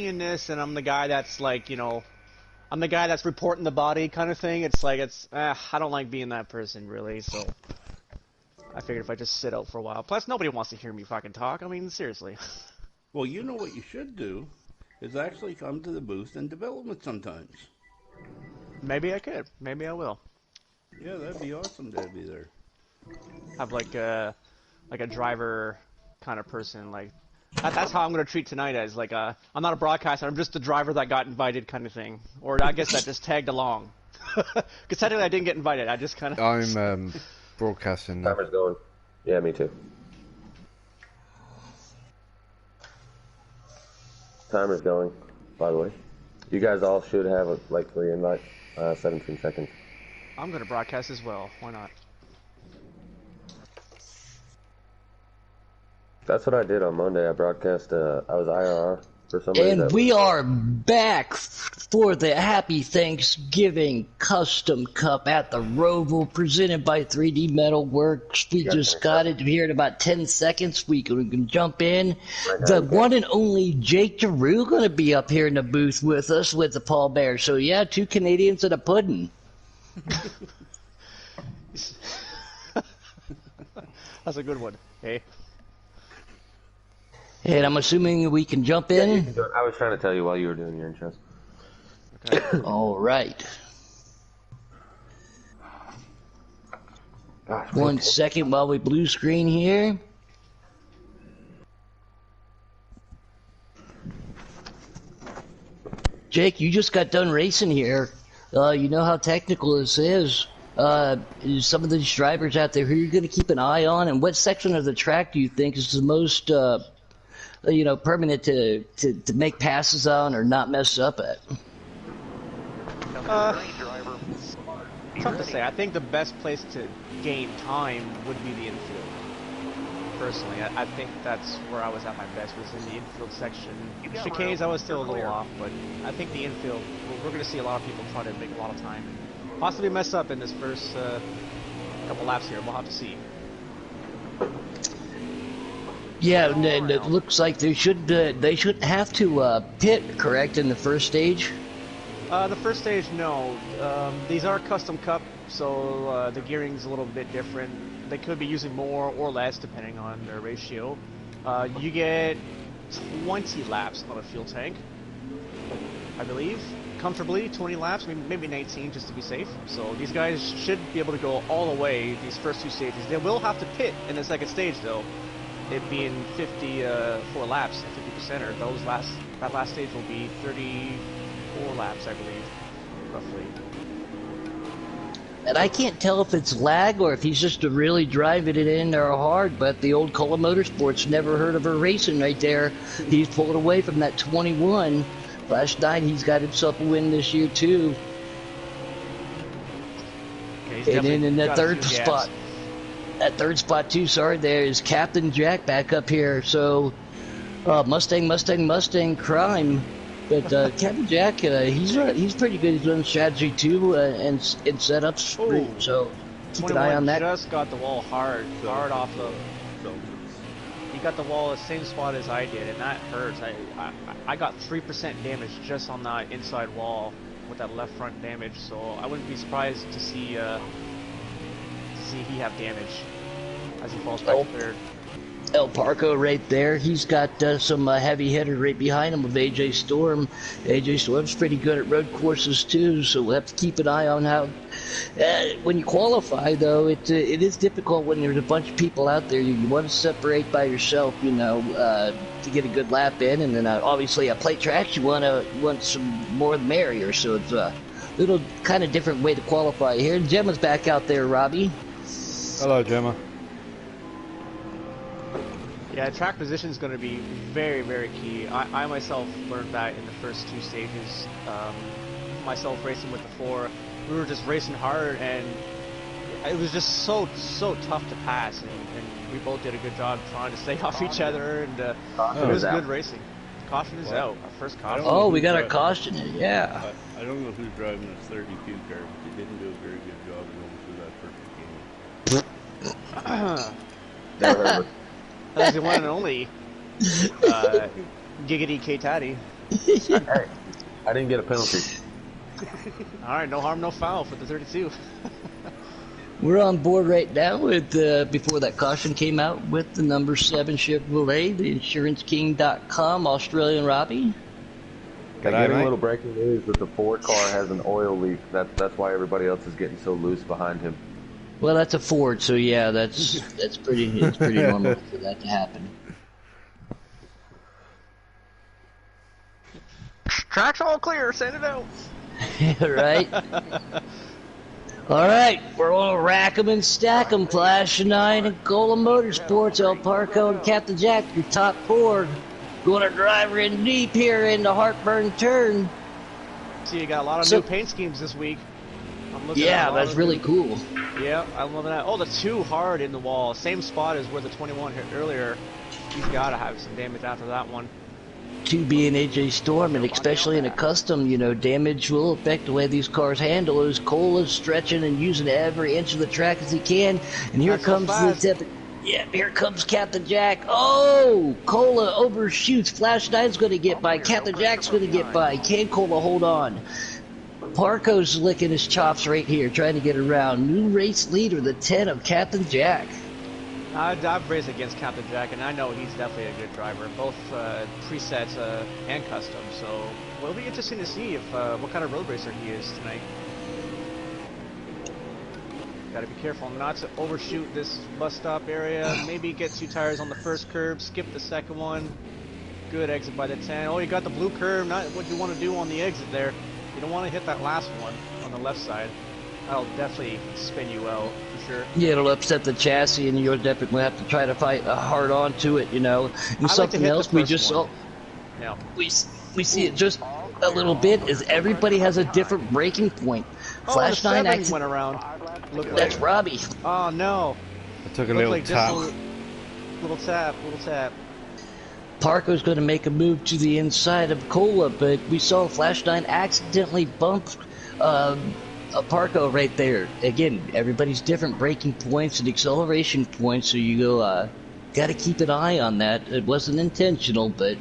in this, and I'm the guy that's like, I'm the guy that's reporting the body kind of thing. It's like, I don't like being that person, really, so I figured if I just sit out for a while. Plus, nobody wants to hear me fucking talk. I mean, seriously. Well, you know what you should do is actually come to the booth and development sometimes. Maybe I could. Maybe I will. Yeah, that'd be awesome to be there. Have like a driver kind of person. Like that's how I'm gonna treat tonight. As like I'm not a broadcaster. I'm just the driver that got invited, kind of thing. Or I guess that just tagged along. Because technically I didn't get invited. I just kind of. I'm broadcasting now. Timer's going. Yeah, me too. Timer's going, by the way. You guys all should have a likely invite. 17 seconds. I'm gonna broadcast as well. Why not? That's what I did on Monday. I broadcast. I was IRR for somebody. And we are back for the Happy Thanksgiving Custom Cup at the Roval, presented by 3D Metalworks. We just got it here in about 10 seconds. We can jump in. The one and only Jake Giroux going to be up here in the booth with us with the Paul Bear. So yeah, 2 Canadians and a pudding. That's a good one. Hey. And I'm assuming we can jump in? Yeah, you can do it. I was trying to tell you while you were doing your intros. Okay. All right. Gosh, 1 second while we blue screen here. Jake, you just got done racing here. You know how technical this is. Some of these drivers out there who you're going to keep an eye on, and what section of the track do you think is the most permanent to make passes on or not mess up at? Tough to say. I think the best place to gain time would be the infield. Personally, I think that's where I was at my best, was in the infield section. Chicanes, I was still a little off, but I think the infield, we're going to see a lot of people try to make a lot of time and possibly mess up in this first couple laps here. We'll have to see. Yeah, and it looks like they should have to pit, correct, in the first stage? The first stage, no. These are custom cup, so the gearing's a little bit different. They could be using more or less depending on their ratio. You get 20 laps on a fuel tank, I believe. Comfortably, 20 laps, maybe 19 just to be safe. So these guys should be able to go all the way these first 2 stages. They will have to pit in the second stage, though. It being 54 laps, 50%, or that last stage will be 34 laps, I believe, roughly. And I can't tell if it's lag or if he's just really driving it in there hard, but the old Cola Motorsports, never heard of her racing right there. He's pulling away from that 21. Last night he's got himself a win this year too. Okay, and then in that third spot. That third spot too, sorry, there is Captain Jack back up here. So Mustang Crime. But Captain Jack, he's pretty good. He's running strategy too and setups. Ooh. So keep an eye on that. Just got the wall hard off of. He got the wall the same spot as I did, and that hurts. I got 3% damage just on that inside wall with that left front damage. So I wouldn't be surprised to see he have damage as he falls back to third. El Parco right there. He's got some heavy hitter right behind him with AJ Storm. AJ Storm's pretty good at road courses too, so we'll have to keep an eye on how. When you qualify, though, it is difficult when there's a bunch of people out there. You want to separate by yourself, to get a good lap in, and then obviously at plate tracks you want some more the merrier. So it's a little kind of different way to qualify here. Gemma's back out there, Robbie. Hello, Gemma. Yeah, track position is going to be very, very key. I myself learned that in the first 2 stages. Myself racing with the 4, we were just racing hard, and it was just so tough to pass. And we both did a good job trying to stay off each other, and it was good racing. Caution is out. Our first caution. Oh, we got our caution. Yeah. I don't know who's driving this 32 car, but they didn't do a very good job going through that first game. Never heard of it. That's the one and only Giggity K-Taddy. Hey, I didn't get a penalty. Alright, no harm, no foul for the 32. We're on board right now with, before that caution came out, with the number 7 Chevrolet, the InsuranceKing.com, Australian Robbie. They're G'day, getting a mate. little breaking news that the Ford car has an oil leak. That's why everybody else is getting so loose behind him. Well, that's a Ford, so yeah, it's pretty normal for that to happen. Track's all clear, send it out. Right? Alright, we're gonna rack 'em and stack 'em. Flash 9 and Cola Motorsports, El Parco and Captain Jack, your top 4. Gonna drive her in deep here in the Heartburn turn. See, you got a lot of new paint schemes this week. I'm looking Yeah, at a lot that's of really new- cool. Yeah, I'm loving that. Oh, the 2 hard in the wall. Same spot as where the 21 hit earlier. He's got to have some damage after that one. 2 being AJ Storm, and especially in a custom, you know, damage will affect the way these cars handle. As Cola's stretching and using every inch of the track as he can, and here Not so comes fast. here comes Captain Jack. Oh, Cola overshoots. Flash 9's going to get by. Captain Jack's going to get by. Can Cola hold on? Parco's licking his chops right here, trying to get around. New race leader, the 10 of Captain Jack. I've raced against Captain Jack, and I know he's definitely a good driver, both presets and custom. So it'll be interesting to see if what kind of road racer he is tonight. Got to be careful not to overshoot this bus stop area. Maybe get 2 tires on the first curb, skip the second one. Good exit by the 10. Oh, you got the blue curve. Not what you want to do on the exit there. You don't want to hit that last one on the left side. That'll definitely spin you out for sure. Yeah, it'll upset the chassis, and you'll definitely have to try to fight hard on to it, you know. And I like to something hit the else we first just one. saw, Yeah. we see it just a little bit, is everybody has a different breaking point. Oh, Flash the 9 7 went around. Looked like. That's Robbie. Oh no. I took a Looked little like tap. just little tap, little tap. Parco's going to make a move to the inside of Cola, but we saw Flash 9 accidentally bump a Parco right there. Again, everybody's different braking points and acceleration points, so you go, got to keep an eye on that. It wasn't intentional, but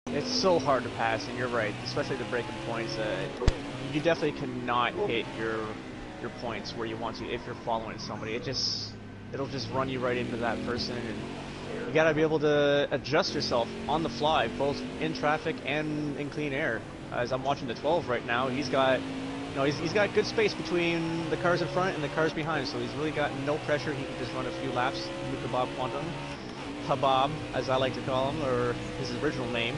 It's so hard to pass, and you're right, especially the braking points. You definitely cannot hit your points where you want to if you're following somebody. It'll just run you right into that person, and you gotta be able to adjust yourself on the fly, both in traffic and in clean air. As I'm watching the 12 right now, he's got good space between the cars in front and the cars behind, so he's really got no pressure. He can just run a few laps. Bob Quantum, Habab, as I like to call him, or his original name.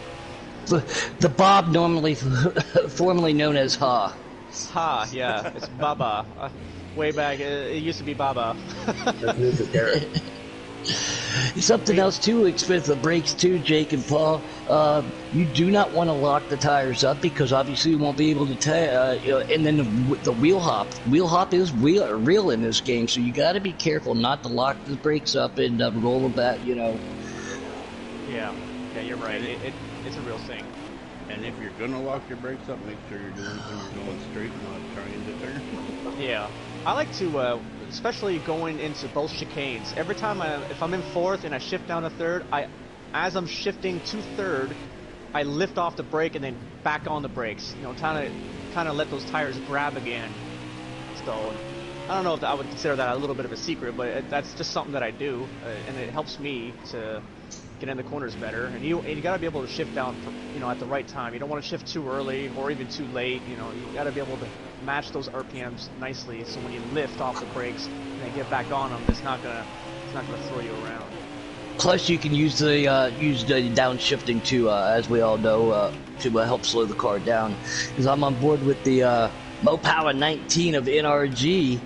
the Bob, normally formerly known as Ha. Ha, yeah, it's Baba. Way back, it used to be Baba. That's new to Garrett. Something else too, expensive brakes too, Jake and Paul. You do not want to lock the tires up because obviously you won't be able to and then the wheel hop. Wheel hop is real in this game, so you got to be careful not to lock the brakes up and roll them back. You know. Yeah, you're right. It's a real thing. And if you're gonna lock your brakes up, make sure you're doing things going straight, not trying to turn. Yeah, I like to, especially going into both chicanes. Every time if I'm in 4th and I shift down to 3rd, as I'm shifting to 3rd, I lift off the brake and then back on the brakes. You know, kind of let those tires grab again. So I don't know if I would consider that a little bit of a secret, but that's just something that I do, and it helps me to get in the corners better. And you gotta be able to shift down, at the right time. You don't want to shift too early or even too late. You gotta be able to match those RPMs nicely, so when you lift off the brakes and then get back on them, it's not gonna throw you around. Plus, you can use the downshifting too, as we all know, to help slow the car down. Because I'm on board with the Mopower 19 of NRG.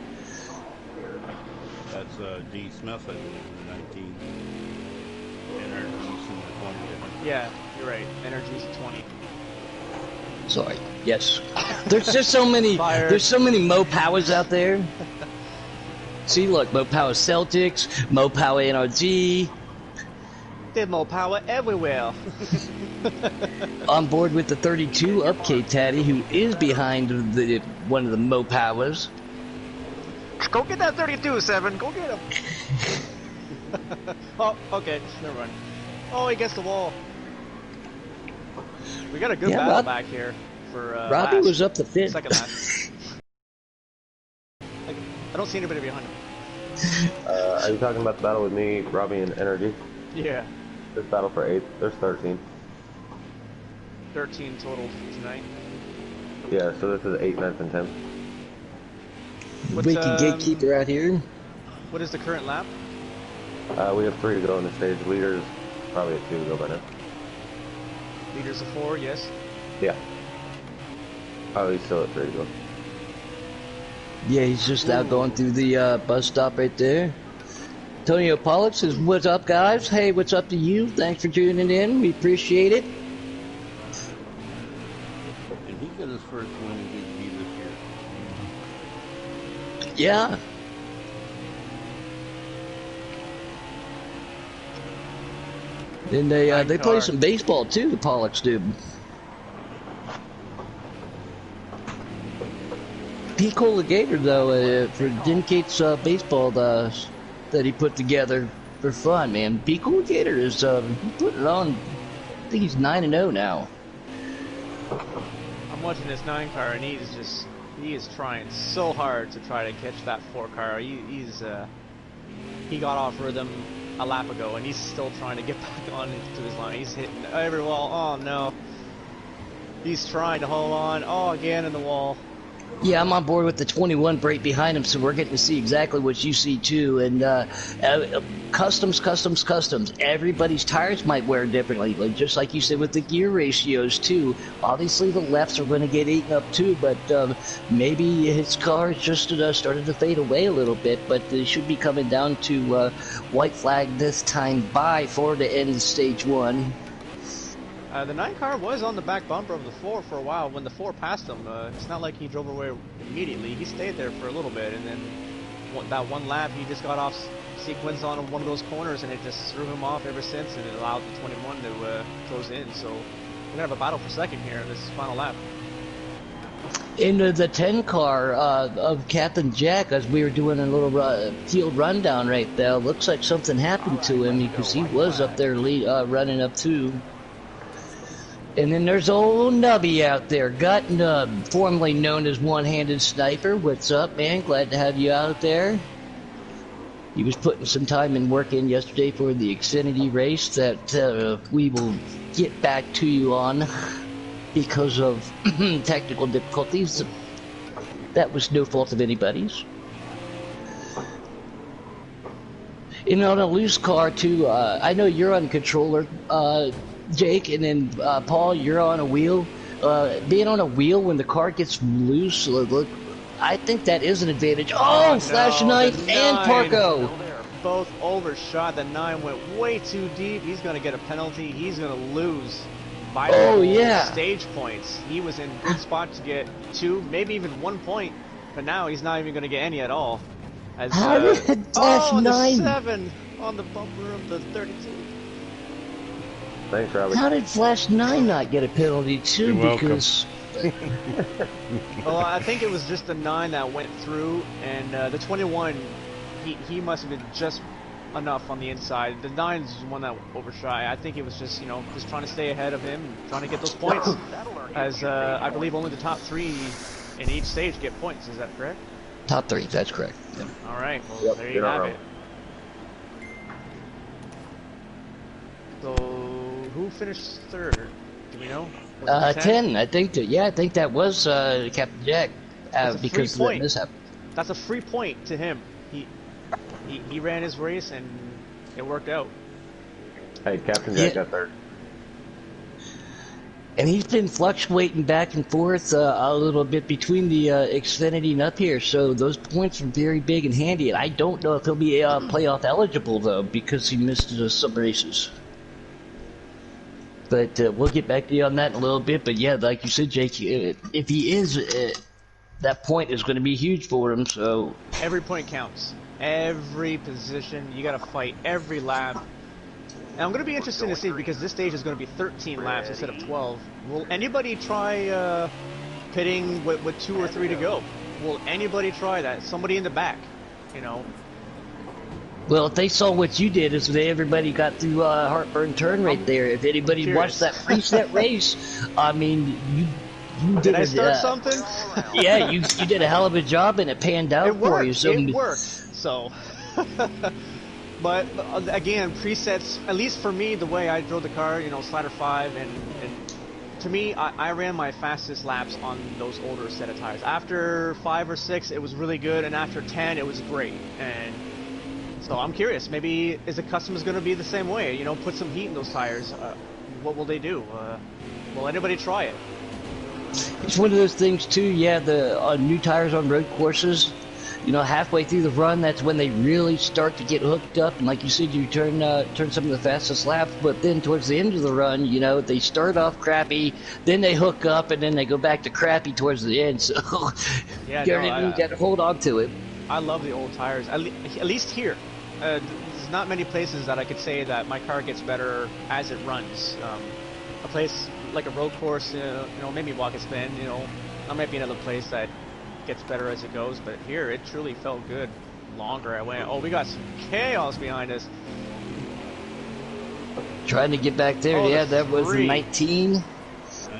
That's D. Smith, I believe, in the 19. Energies in the 20. Yeah, you're right. Energy's 20. Sorry. Yes. There's just so many. Fire. There's so many Mopowers out there. See, look, Mopower Celtics, Mopower NRG. There's more power everywhere. On board with the 32 up K-Taddy, who is behind one of the Mopowers. Go get that 32, 7. Go get him. Oh, okay. Never mind. Oh, he gets the wall. We got a good battle back here for Robbie last, was up the fifth. second last. Like, I don't see anybody behind him. Are you talking about the battle with me, Robbie, and Energy? Yeah. This battle for 8th. There's 13. 13 total tonight. Yeah, so this is 8th, 9th, and 10th. Waking Gatekeeper out here. What is the current lap? We have 3 to go on the stage. Leaders probably at 2 to go by now. Leaders of 4, yes. Yeah. Oh, he's still at 3 to go. Yeah, he's just now going through the bus stop right there. Antonio Pollock says, "What's up, guys? Hey, what's up to you? Thanks for tuning in. We appreciate it." And he got his first win in Giggity this year. Yeah. And they play some baseball too, the Pollocks do. Pete Colligator, though, for indicates baseball that he put together for fun, man. Pete Colligator is putting it on. I think he's 9-0 now. I'm watching this 9 car, and he is trying so hard to try to catch that 4 car. He got off rhythm a lap ago, and he's still trying to get back on into his line. He's hitting every wall. Oh no! He's trying to hold on. Oh, again in the wall. Yeah, I'm on board with the 21 right behind him, so we're getting to see exactly what you see too. And customs. Everybody's tires might wear differently, like just like you said with the gear ratios too. Obviously, the lefts are going to get eaten up too, but maybe his car just started to fade away a little bit. But they should be coming down to white flag this time for the end of stage 1. The 9 car was on the back bumper of the 4 for a while. When the 4 passed him, it's not like he drove away immediately. He stayed there for a little bit, and then that one lap, he just got off sequence on one of those corners, and it just threw him off ever since, and it allowed the 21 to close in. So we're going to have a battle for second here in this final lap. In the 10 car of Captain Jack, as we were doing a little field rundown right there, looks like something happened to him because he was up there running up too. And then there's old Nubby out there, Gut Nub, formerly known as One-Handed Sniper. What's up, man? Glad to have you out there. He was putting some time and work in yesterday for the Xfinity race that we will get back to you on because of technical difficulties. That was no fault of anybody's. And on a loose car, too, I know you're on controller, Jake, and then Paul, you're on a wheel. Being on a wheel when the car gets loose, look, I think that is an advantage. Oh, no, Flash Knight and Parko! Both overshot. The 9 went way too deep. He's going to get a penalty. He's going to lose by stage points. He was in good spot to get 2, maybe even 1 point, but now he's not even going to get any at all. As, How did Flash 9? The 7 on the bumper of the 32. Thanks, Robbie. How did Flash 9 not get a penalty too? You're because well, I think it was just the 9 that went through, and the 21, he must have been just enough on the inside. The 9's the one that overshot. I think it was just just trying to stay ahead of him, trying to get those points. As I believe only the top 3 in each stage get points. Is that correct? Top 3, that's correct. Yeah. All right, well there you have it. So who finished 3rd? Do we know? 10, I think. I think that was Captain Jack because of that mishap. That's a free point to him. He ran his race and it worked out. Hey, Captain Jack got 3rd. And he's been fluctuating back and forth a little bit between the Xfinity and up here, so those points are very big and handy. And I don't know if he'll be playoff eligible though because he missed some races. But we'll get back to you on that in a little bit. But yeah, like you said, Jake, if he is, that point is going to be huge for him. So every point counts. Every position, you got to fight every lap. And I'm going to be interested to see because this stage is going to be 13 laps instead of 12. Will anybody try pitting with 2 or 3 to go? Will anybody try that? Somebody in the back, Well, if they saw what you did, is everybody got through Heartburn Turn right there. If anybody curious. watched that preset race, I mean, you Did did I it. start something? Yeah, you did a hell of a job, and it panned out It for you. worked. So, It worked. So, but again, presets. At least for me, the way I drove the car, you know, slider 5, and to me, I ran my fastest laps on those older set of tires. After 5 or 6, it was really good, and after 10, it was great. And so I'm curious. Maybe is the customers going to be the same way? You know, put some heat in those tires. What will they do? Will anybody try it? it's one of those things too. Yeah, the new tires on road courses. You know, halfway through the run, that's when they really start to get hooked up. And like you said, you turn some of the fastest laps. But then towards the end of the run, you know, they start off crappy, then they hook up, and then they go back to crappy towards the end. So Yeah, you got to hold on to it. I love the old tires. At least here. There's not many places that I could say that my car gets better as it runs. A place like a road course, you know, maybe Watkins Bend, you know, that might be another place that gets better as it goes. But here, it truly felt good. Longer I went. Oh, we got some chaos behind us. Trying to get back there. Oh, Yeah, the that was three. 19.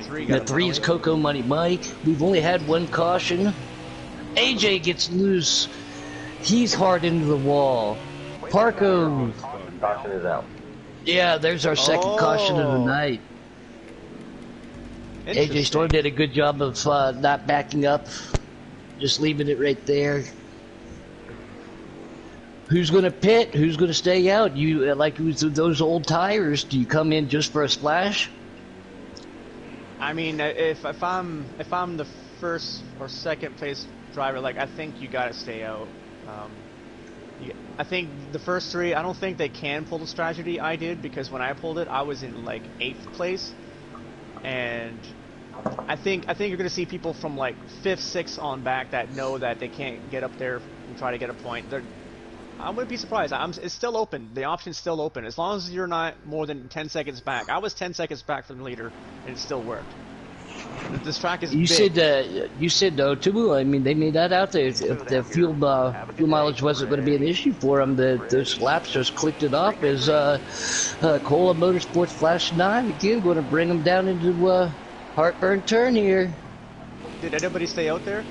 Three The got 3 is Coco Money Mike. We've only had one caution. AJ gets loose. He's hard into the wall. Parco. Caution is out. Yeah, there's our second caution of the night. AJ Storm did a good job of not backing up. Just leaving it right there. Who's going to pit? Who's going to stay out? You like with those old tires? Do you come in just for a splash? I mean, if I'm the first or second place driver, like I think you gotta stay out. I think the first 3, I don't think they can pull the strategy I did, because when I pulled it, I was in like 8th place, and I think you're gonna see people from like 5th, 6th on back that know that they can't get up there and try to get a point. I wouldn't be surprised. It's still open. The option's still open as long as you're not more than 10 seconds back. I was 10 seconds back from the leader, and it still worked. This track is big. You said Tubu. I mean, they made that out there. If the fuel mileage wasn't going to be an issue for them, those laps just clicked it off as Cola Motorsports Flash 9 again going to bring them down into Heartburn Turn here. Did anybody stay out there?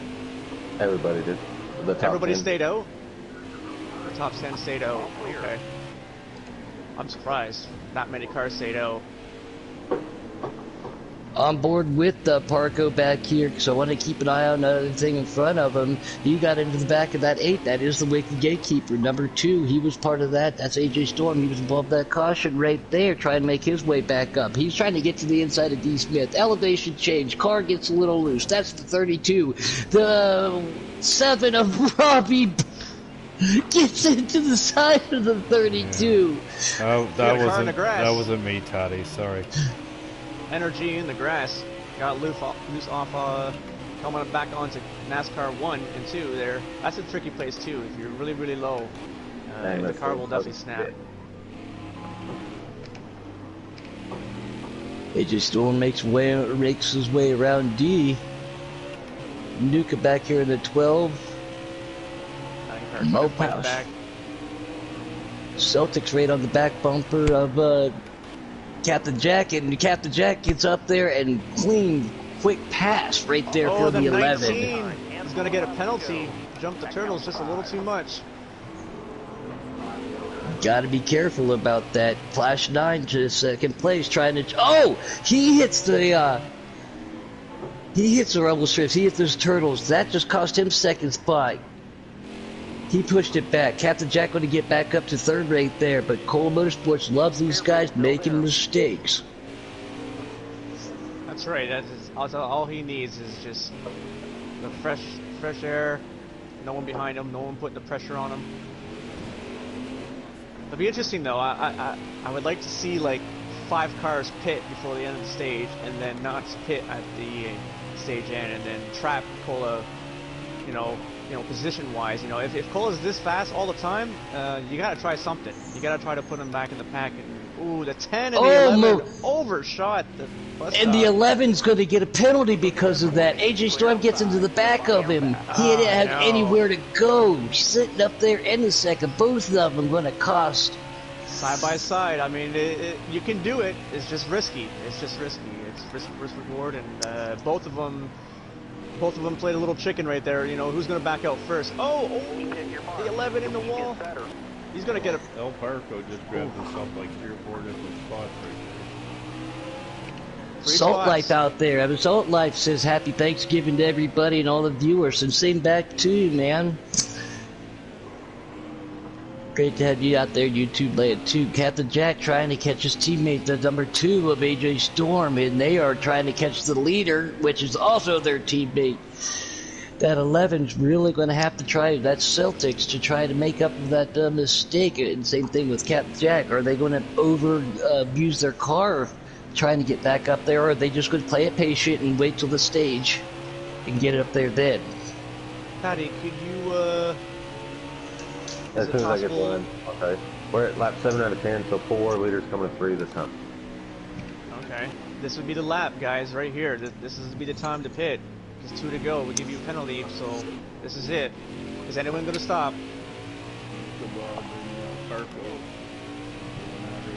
Everybody did. The top Everybody 10. stayed out? The top 10 stayed out. Okay. I'm surprised. Not many cars stayed out. On board with Parco back here, because I want to keep an eye on another thing in front of him. He got into the back of that 8. That is the Wicked Gatekeeper. Number 2, he was part of that. That's AJ Storm. He was above that caution right there, trying to make his way back up. He's trying to get to the inside of D. Smith. Elevation change. Car gets a little loose. That's the 32. The 7 of Robbie gets into the side of the 32. Oh, got a car in the grass. that wasn't me, Toddy. Sorry. Energy in the grass. Got loose off coming back onto NASCAR 1 and 2 there. That's a tricky place too. If you're really, really low, the car will definitely snap. AJ Storm makes his way around D. Nuka back here in the 12. Mopouse. Back. Celtics right on the back bumper of Captain Jack, and Captain Jack gets up there and clean, quick pass right there for the 11. He's going to get a penalty. Jumped the turtles just a little too much. Got to be careful about that. Flash 9 to second place, trying to. Oh, he hits the rubble strips. He hits those turtles. That just cost him second spot. He pushed it back. Captain Jack going to get back up to 3rd right there, but Cola Motorsports loves these guys making mistakes. That's right. That's all he needs is just the fresh air. No one behind him. No one putting the pressure on him. It'll be interesting though. I would like to see like 5 cars pit before the end of the stage, and then not pit at the stage end, and then trap Cola. You know, position-wise, if Cola's this fast all the time, you gotta try something. You gotta try to put him back in the pack and Ooh, the 10 and the Oh, 11 overshot the bus And the stop. 11's going to get a penalty because of that. AJ Storm gets into the back of him. He didn't have no. anywhere to go. Sitting up there in the second. Both of them going to cost. Side by side, I mean, you can do it. It's just risky. It's just risky. It's risk reward, and both of them played a little chicken right there. You know, who's going to back out first? Oh, the 11 in the wall. He's going to get a... El Parco just grabbed himself like 3 or 4 different spots right there. Salt Life out there. Salt Life says happy Thanksgiving to everybody and all the viewers. And same back to you, man. Great to have you out there, YouTube Land 2. Captain Jack trying to catch his teammate, the number 2 of AJ Storm, and they are trying to catch the leader, which is also their teammate. That 11's really going to have to try, that's Celtics, to try to make up for that mistake. And same thing with Captain Jack. Are they going to use their car trying to get back up there, or are they just going to play it patient and wait till the stage and get it up there then? Patty, could you, As soon as I get one. Okay. We're at lap 7 out of 10, so 4 leaders coming to 3 this time. Okay. This would be the lap, guys, right here. This would be the time to pit. Because 2 to go would give you a penalty, so this is it. Is anyone going to stop? Roval and Parco.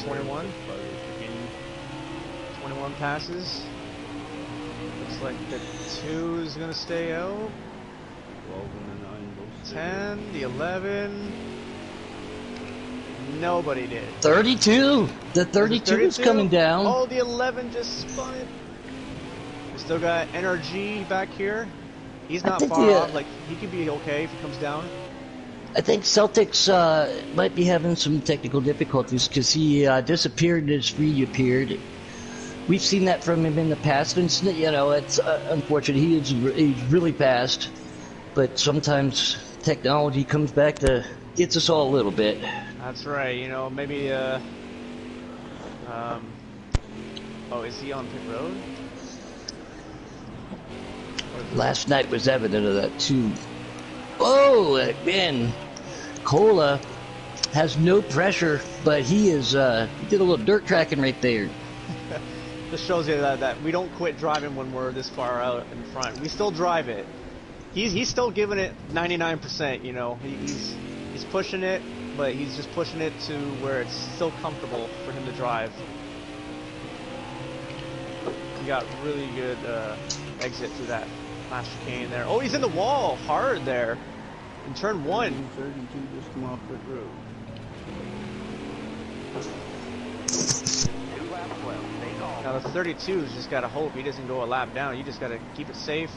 21? 21 passes. Looks like the 2 is going to stay out. 12 and the 9 both stay. 10, the 11. Nobody did. 32. The 32 is coming down. Oh, the 11 just spun it. We still got NRG back here. He's not far off. Like, he could be okay if he comes down. I think Celtics might be having some technical difficulties because he disappeared and his reappeared. We've seen that from him in the past, and you know, it's unfortunate. He's really fast, but sometimes technology comes back to gets us all a little bit. That's right. You know, maybe. Oh, is he on pit road? Last night was evident of that too. Oh, man, Cola has no pressure, but he is. He did a little dirt tracking right there. This shows you that we don't quit driving when we're this far out in front. We still drive it. He's still giving it 99%. You know, he's pushing it, but he's just pushing it to where it's still comfortable for him to drive. He got really good exit through that last chicane there. Oh, he's in the wall hard there in turn 1. 32 just come off pit road. Now the 32's just gotta hope he doesn't go a lap down. You just gotta keep it safe.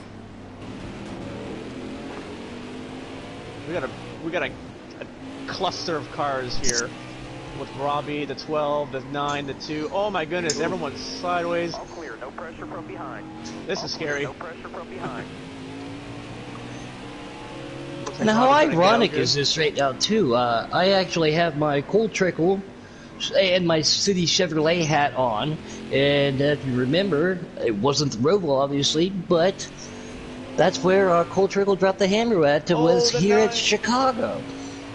We got a cluster of cars here with Robbie, the 12, the 9, the 2. Oh my goodness, everyone's sideways. All clear, no pressure from behind. This is scary. No pressure from behind. And how ironic is this right now too? I actually have my cold trickle and my City Chevrolet hat on, and if you remember, it wasn't the Roval obviously, but that's where Cold Trickle dropped the hammer at. Was here at Chicago,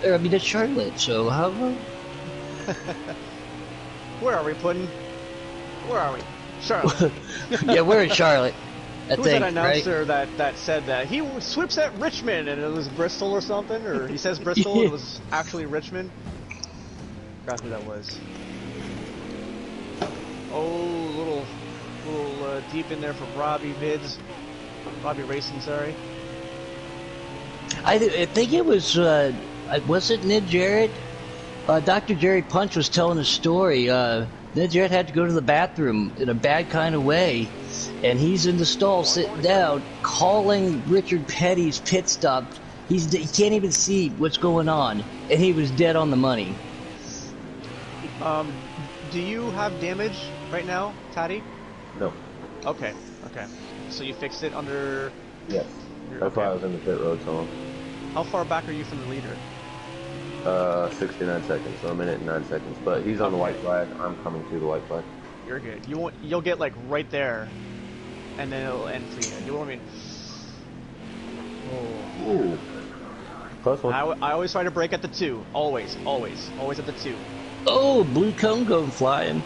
or I mean at Charlotte. So how? Where are we, Puddin'? Where are we? Charlotte. Yeah, we're in Charlotte. Who's that announcer that said that? He swips at Richmond and it was Bristol or something? Or he says Bristol and it was actually Richmond? I forgot who that was. Oh, little deep in there for Robbie Vids. Robbie-Racing, sorry. I think it was it Ned Jarrett? Dr. Jerry Punch was telling a story. Ned Jarrett had to go to the bathroom in a bad kind of way, and he's in the stall sitting down, calling Richard Petty's pit stop. He can't even see what's going on, and he was dead on the money. Do you have damage right now, Taddy? No. Okay. So you fixed it under... Yes. That's why I was in the pit road so long. How far back are you from the leader? 69 seconds, so a minute and 9 seconds. But he's on the white flag. I'm coming to the white flag. You're good. You'll get like right there, and then it'll end for you. You know what I mean? Oh. Ooh. Close one. I always try to brake at the 2. Always at the 2. Oh, blue cone going flying.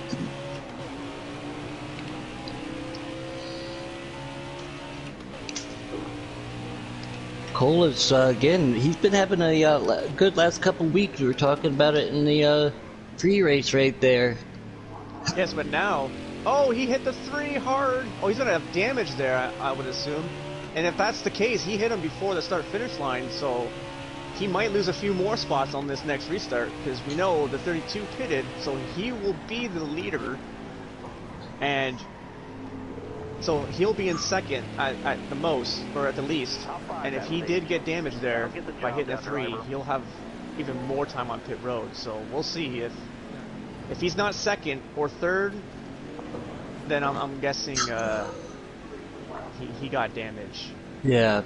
Cola's, again, he's been having a good last couple weeks. We were talking about it in the pre-race right there. Yes, but now... Oh, he hit the 3 hard! Oh, he's gonna have damage there, I would assume. And if that's the case, he hit him before the start-finish line, so... He might lose a few more spots on this next restart, because we know the 32 pitted, so he will be the leader. And... So he'll be in second at the most, or at the least. And if he did get damaged there by hitting a 3, he'll have even more time on pit road. So we'll see if he's not second or third, then I'm guessing he got damage. Yeah.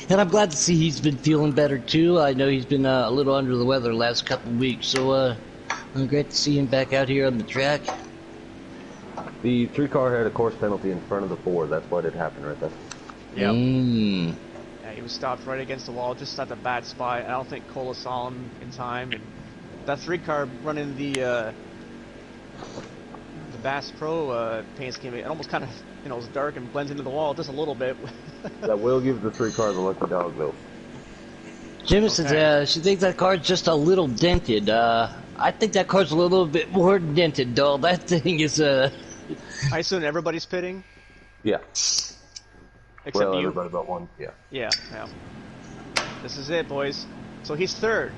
And I'm glad to see he's been feeling better too. I know he's been a little under the weather the last couple of weeks, so I'm great to see him back out here on the track. The 3 car had a course penalty in front of the 4. That's what had happened right there. Yep. Mm. Yeah, he was stopped right against the wall, just at the bad spot. I don't think Cola saw him in time, and that 3 car running the Bass Pro paint scheme, it almost kind of, it's dark and blends into the wall just a little bit. That will give the 3 cars a lucky dog, though. Jimmy says she thinks that car's just a little dented. I think that car's a little bit more dented, though. That thing is I assume everybody's pitting? Yeah. Except well, you? everybody but 1, yeah. Yeah. This is it, boys. So he's third.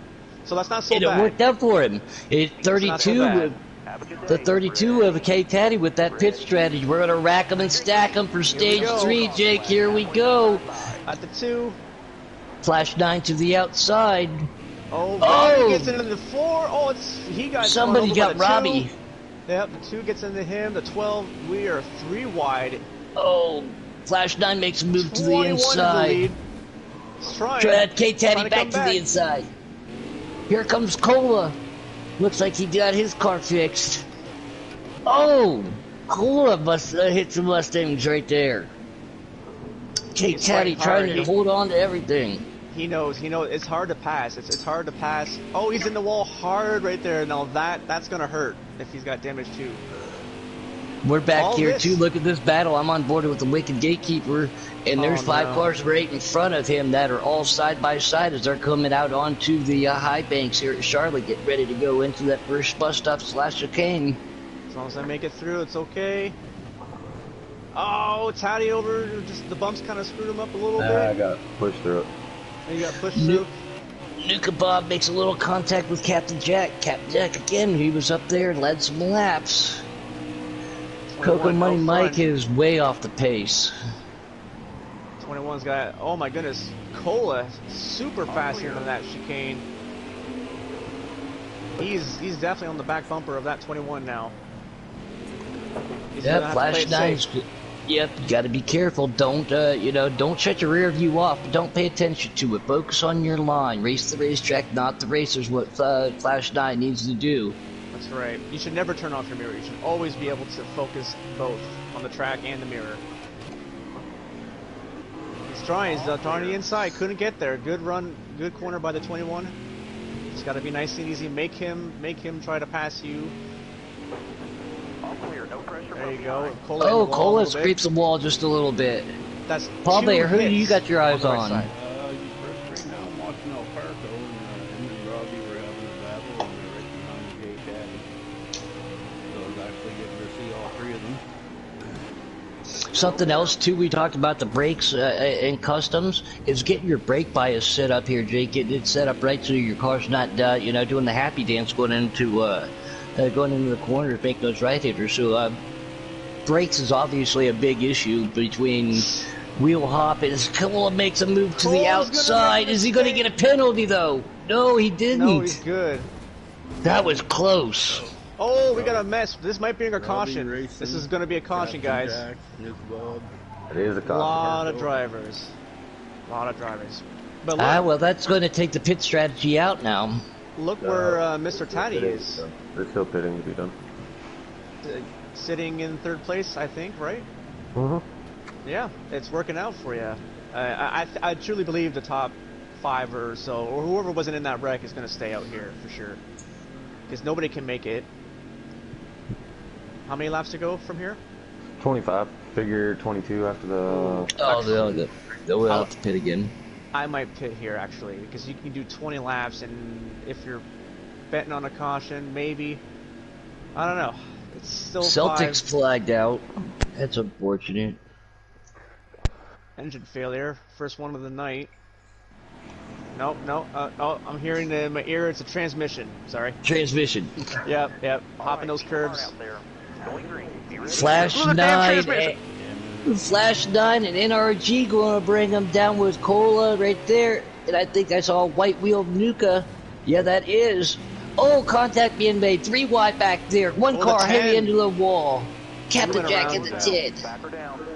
So that's not so and bad. it worked out for him. It's 32 the 32 of K Taddy with that pit strategy. We're gonna rack them and stack them for stage 3, Jake. Here we go. At the 2. Flash 9 to the outside. Oh, Robbie gets into the 4. Oh, he got somebody got Robbie. 2. Yep, the 2 gets into him. The 12, we are 3 wide. Oh, Flash 9 makes a move to the inside. K Taddy back to the inside. Here comes Cola. Looks like he got his car fixed. Oh, Cola must hit some Mustangs right there. K Taddy trying to hold on to everything. He knows. It's hard to pass. It's hard to pass. Oh, he's in the wall hard right there. Now that's gonna hurt if he's got damage too. We're back here too. Look at this battle. I'm on board with the Wicked Gatekeeper, and there's 5 cars right in front of him that are all side by side as they're coming out onto the high banks here at Charlotte, getting ready to go into that first bus stop / chicane. As long as I make it through, it's okay. Oh, Taddy over. Just the bumps kind of screwed him up a little bit. I got pushed through it. You got pushed through. Nuka Bob makes a little contact with Captain Jack. Captain Jack again, he was up there and led some laps. Coco Money Mike is way off the pace. 21's got, oh my goodness, Cola super fast here in that chicane. He's definitely on the back bumper of that 21 now. Yep, Flash 9's good. Yep, you gotta be careful. Don't, don't shut your rear view off. Don't pay attention to it. Focus on your line. Race the racetrack, not the racers, what Flash 9 needs to do. That's right. You should never turn off your mirror. You should always be able to focus both on the track and the mirror. He's trying. He's on the inside. Couldn't get there. Good run. Good corner by the 21. It's got to be nice and easy. Make him try to pass you. There you go. Cola scrapes the wall just a little bit. That's Paul Bayer, who do you got your eyes on? Right now I'm watching El Parco, and him and Robbie were having a battle, and they're right behind the gate caddy. So I was actually getting to see all 3 of them. Something else too, we talked about the brakes in customs, is getting your brake bias set up here, Jake. Get it set up right so your car's not, doing the happy dance going into the corners, make those right hitters. So brakes is obviously a big issue between wheel hop and Cola makes a move to the outside. Is he going to get a penalty though? No, he didn't. No, he's good. That was close. Oh, we got a mess. This might be a caution. This is going to be a caution, guys. It is a caution. A lot of drivers. But look, well, that's going to take the pit strategy out now. Look where Mr. Taddy is. There's still pitting to be done. Sitting in 3rd place, I think, right? Yeah, it's working out for you. I truly believe the top 5 or so, or whoever wasn't in that wreck, is going to stay out here for sure. because nobody can make it. How many laps to go from here? 25. Figure 22 after the. Oh, they'll have to pit again. I might pit here actually, because you can do 20 laps, and if you're betting on a caution, maybe. I don't know. It's still Celtics 5. flagged out. That's unfortunate. Engine failure. First one of the night. Nope, no. Oh, I'm hearing in my ear. It's a transmission. Sorry. Transmission. Yep. Hopping those curves. Out there. Going green. Be ready. Flash Look at the damn 9. transmission. Flash 9 and NRG going to bring them down with Cola right there. And I think I saw a white wheel Nuka. Yeah, that is. Oh, contact being made. 3 wide back there. One Oh, car the heavy 10. into the wall. Captain went Jack around in the with 10. Back or down.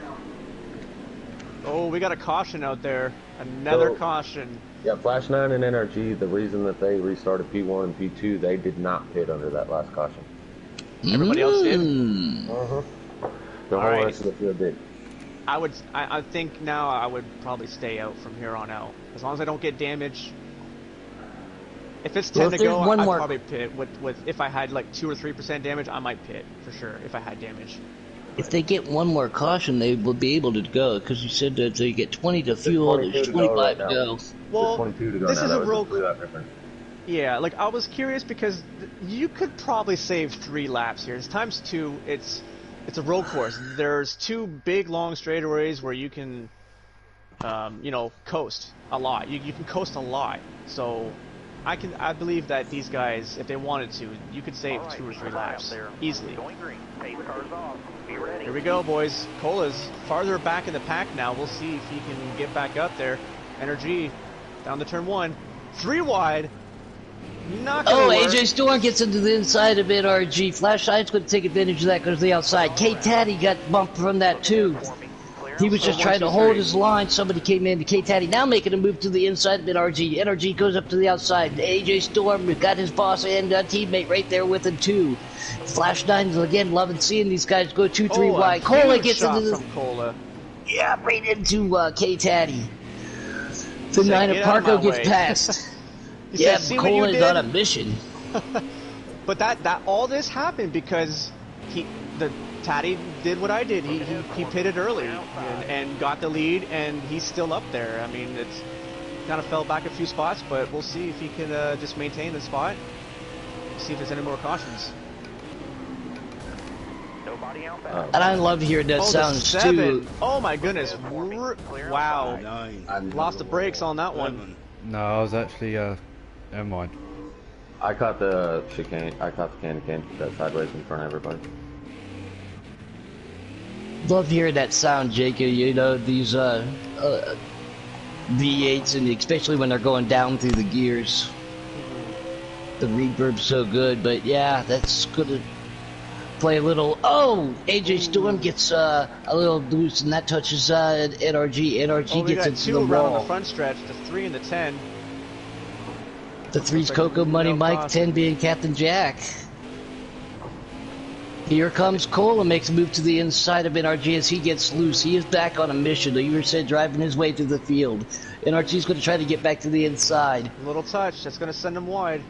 Oh, we got a caution out there. Another So- caution. Yeah, Flash 9 and NRG, the reason that they restarted P1 and P2, they did not pit under that last caution. Everybody else did? The whole Alright. rest of the field did. I think now I would probably stay out from here on out. As long as I don't get damage. If it's 10 Well, to if there's go, one I'd more- probably pit. With if I had like 2 or 3% damage, I might pit for sure if I had damage. If they get one more caution, they will be able to go. Because you said that they get 20 to fuel, there's 22 to go 25 right to now. go. Well, There's 22 to go this now. is That a was real the blue difference. Yeah, like I was curious because you could probably save 3 laps here. It's times 2. It's a road course. There's 2 big long straightaways where you can, coast a lot. You can coast a lot. So I believe that these guys, if they wanted to, you could save All right, 2 or 3 out laps there. easily. Going green. Pace cars off. Be ready. Here we go, boys. Cola's farther back in the pack now. We'll see if he can get back up there. Energy down to turn 1. 3 wide. Not gonna Oh, work. AJ Storm gets into the inside of NRG. Flash Side's going to take advantage of that because of the outside. K Taddy got bumped from that too. He was just So trying to 1, 2, hold 3. his line. Somebody came in. K Taddy now making a move to the inside of NRG. NRG goes up to the outside. AJ Storm got his boss and a teammate right there with him too. Flash 9's again loving seeing these guys go 2, 3 Oh, wide. a Cola huge gets shot into the from Cola. right into K Taddy. The Said, 9 of "Get out of my Parko gets way." past. He Yeah, said, "See what you Cola is did?" on a mission. But that all this happened because the Taddy did what I did. He pitted early and got the lead, and he's still up there. I mean, it's kind of fell back a few spots, but we'll see if he can just maintain the spot. See if there's any more cautions. Nobody out back. And I love hearing that Oh, the sounds 7. too. Oh my goodness! Wow! 9. Lost the brakes on that one. 11. No, I was actually, never mind. I caught the chicane. I caught the candy cane that sideways in front of everybody. Love hearing that sound, Jacob. You know, these V8s, and especially when they're going down through the gears. The reverb's so good, but yeah, that's gonna play a little. Oh, AJ Storm gets a little loose, and that touches NRG. NRG Oh, we gets got into 2 the around on wall. the front stretch. The 3 and the 10. The 3's Looks like Coco Money no Mike, caution. 10 being Captain Jack. Here comes Cole and makes a move to the inside of NRG as he gets loose. He is back on a mission. The you said driving his way through the field. NRG's going to try to get back to the inside. Little touch. That's going to send him wide.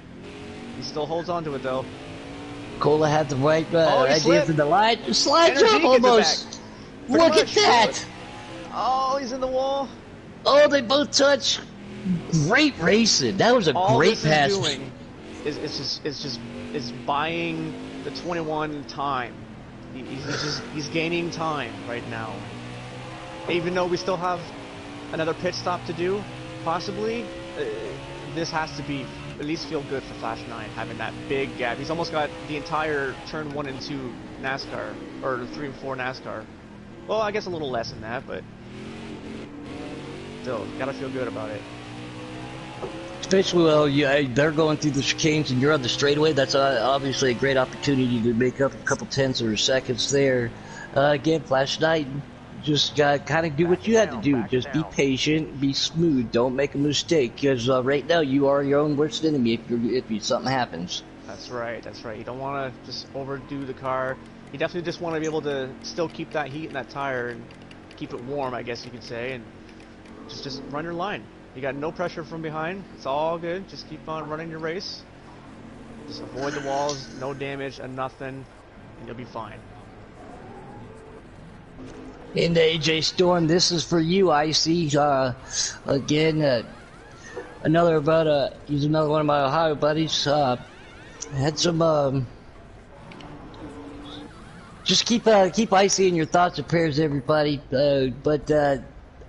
He still holds on to it though. Cola had the right he idea slipped. for the line. Slide Energy jump gets it almost. back. Pretty Look at much. that. Oh, he's in the wall. Oh, they both touch. Great racing. That was a All great this pass. is doing is buying the 21 time. He's gaining time right now. Even though we still have another pit stop to do, possibly, this has to be at least feel good for Flash 9 having that big gap. He's almost got the entire turn 1 and 2 NASCAR or 3 and 4 NASCAR. Well, I guess a little less than that, but still, gotta feel good about it. Especially well, they're going through the chicanes and you're on the straightaway. That's obviously a great opportunity to make up a couple tenths or seconds there. Again, Flash Knight, just kind of do what you had to do. Just be patient, be smooth, don't make a mistake. Because right now you are your own worst enemy if something happens. That's right, that's right. You don't want to just overdo the car. You definitely just want to be able to still keep that heat in that tire and keep it warm, I guess you could say, and just run your line. You got no pressure from behind. It's all good. Just keep on running your race. Just avoid the walls, no damage and nothing, and you'll be fine. In the AJ Storm, this is for you, Icy. Again, another about he's another one of my Ohio buddies. Had some just keep Icy in your thoughts and prayers, everybody. But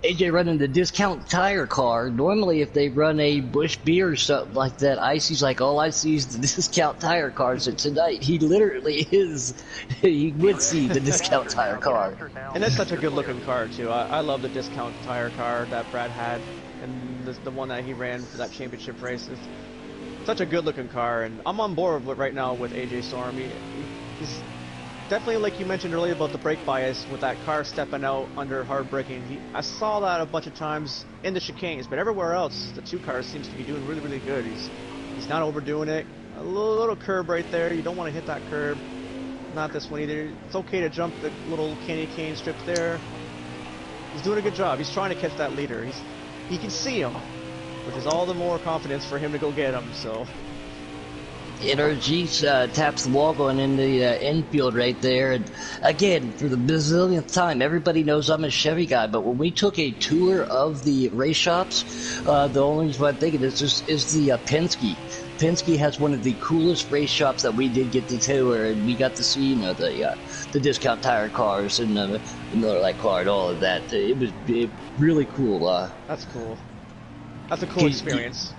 AJ running the discount tire car. Normally, if they run a Bush beer or something like that, Icy's like, all I see is the discount tire cars. And tonight, he literally is. He would see the discount tire car. And that's such a good looking car too. I love the discount tire car that Brad had, and the one that he ran for that championship race. It's such a good looking car, and I'm on board with right now with AJ Storm. He's definitely, like you mentioned earlier about the brake bias with that car stepping out under hard braking. I saw that a bunch of times in the chicanes, but everywhere else, the two cars seems to be doing really, really good. He's not overdoing it. A little curb right there. You don't want to hit that curb. Not this one either. It's okay to jump the little candy cane strip there. He's doing a good job. He's trying to catch that leader. He can see him, which is all the more confidence for him to go get him. So. NRG taps the wall going in the infield right there. And again, for the bazillionth time, everybody knows I'm a Chevy guy, but when we took a tour of the race shops, the only reason I'm thinking is the Penske. Penske has one of the coolest race shops that we did get to tour, and we got to see, the discount tire cars and the Miller Lite car and all of that. It was really cool. That's cool. That's a cool experience.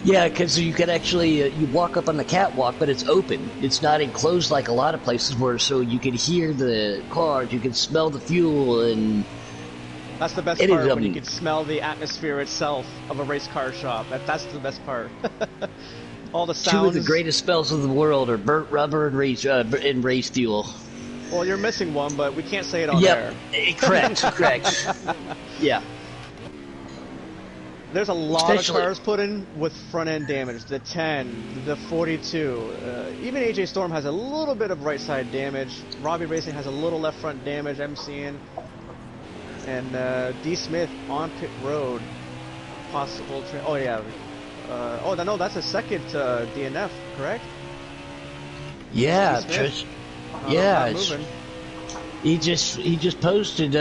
Yeah, because you can actually, you walk up on the catwalk, but it's open. It's not enclosed like a lot of places where, so you can hear the cars, you can smell the fuel, and... That's the best part, when you can smell the atmosphere itself of a race car shop. That's the best part. All the sounds. Two of the greatest smells of the world are burnt rubber and race fuel. Well, you're missing one, but we can't say it on there. Correct, correct. Yeah. There's a lot of cars put in with front-end damage. The 10, the 42. Even AJ Storm has a little bit of right-side damage. Robbie-Racing has a little left front damage, I'm seeing. And D. Smith on pit road. Possible... oh, yeah. No, that's a second DNF, correct? Yeah, Trish. Yeah. He just posted...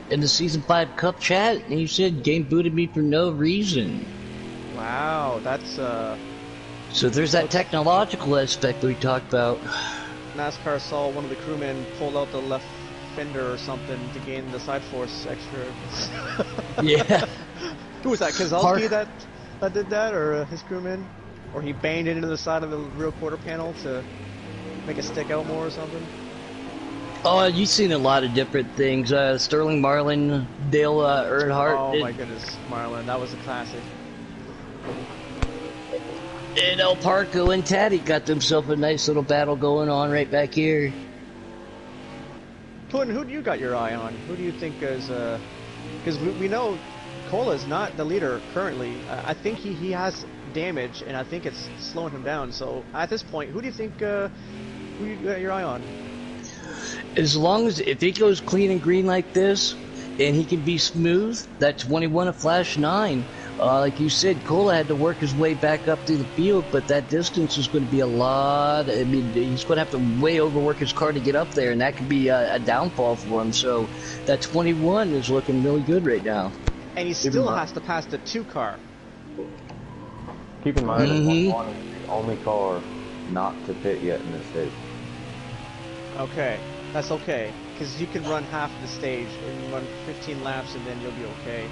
in the Season 5 Cup chat, and he said, game booted me for no reason. Wow, that's, So there's that technological aspect we talked about. NASCAR saw one of the crewmen pull out the left fender or something to gain the side force extra. Yeah. Who was that, Kozlowski that did that, or his crewman? Or he banged it into the side of the rear quarter panel to make it stick out more or something? Oh, you've seen a lot of different things. Sterling Marlin, Dale Earnhardt. Oh my goodness, Marlin, that was a classic. And El Parco and Taddy got themselves a nice little battle going on right back here. Putin, who do you got your eye on? Who do you think is, because we know Cola's not the leader currently. I think he has damage, and I think it's slowing him down. So at this point, who do you think, who you got your eye on? As long as, if it goes clean and green like this, and he can be smooth, that 21 a flash 9. Like you said, Cola had to work his way back up through the field, but that distance is going to be a lot. I mean, he's going to have to way overwork his car to get up there, and that could be a downfall for him. So that 21 is looking really good right now. And he still has to pass the 2 car. Keep in mind, that 1 is the only car not to pit yet in this stage. Okay, that's okay, because you can run half the stage and run 15 laps, and then you'll be okay.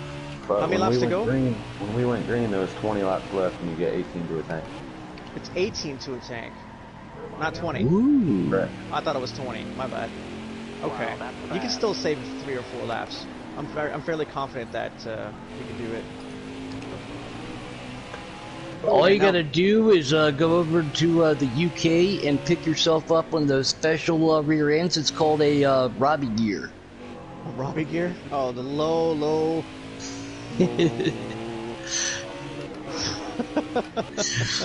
But how many laps to go? When we went green, there was 20 laps left, and you get 18 to a tank. It's 18 to a tank, not 20. Ooh. Correct. I thought it was 20. My bad. Okay, you can still save 3 or 4 laps. I'm fairly confident that you can do it. All you gotta do is go over to the UK and pick yourself up on those special rear ends. It's called a Robbie gear. A Robbie gear? Oh, the low.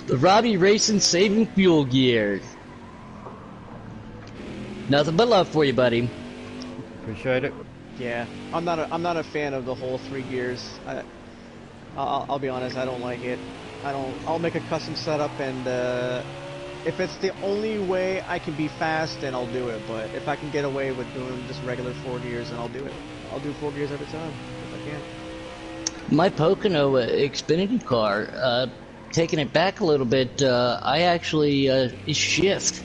The Robbie-Racing saving fuel gear. Nothing but love for you, buddy. Appreciate it. Yeah, I'm not a fan of the whole 3 gears. I'll be honest, I don't like it. I'll make a custom setup, and if it's the only way I can be fast, then I'll do it. But if I can get away with doing just regular 4 gears, then I'll do it. I'll do 4 gears every time if I can. My Pocono Xfinity car, taking it back a little bit, I actually shift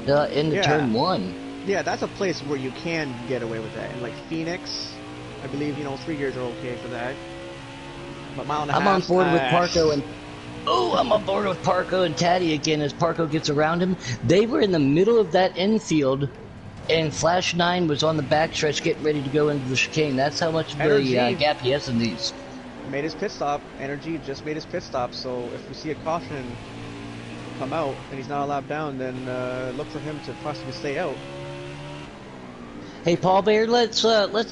into turn 1. Yeah, that's a place where you can get away with that. And like Phoenix, I believe 3 gears are okay for that. But mile and a half. I'm on board with Parco and. Oh, I'm on board with Parco and Taddy again as Parco gets around him. They were in the middle of that infield, and Flash 9 was on the backstretch getting ready to go into the chicane. That's how much of a gap he has in these. Made his pit stop. Energy just made his pit stop. So if we see a caution come out and he's not a lap down, then look for him to possibly stay out. Hey, Paul Bear, let's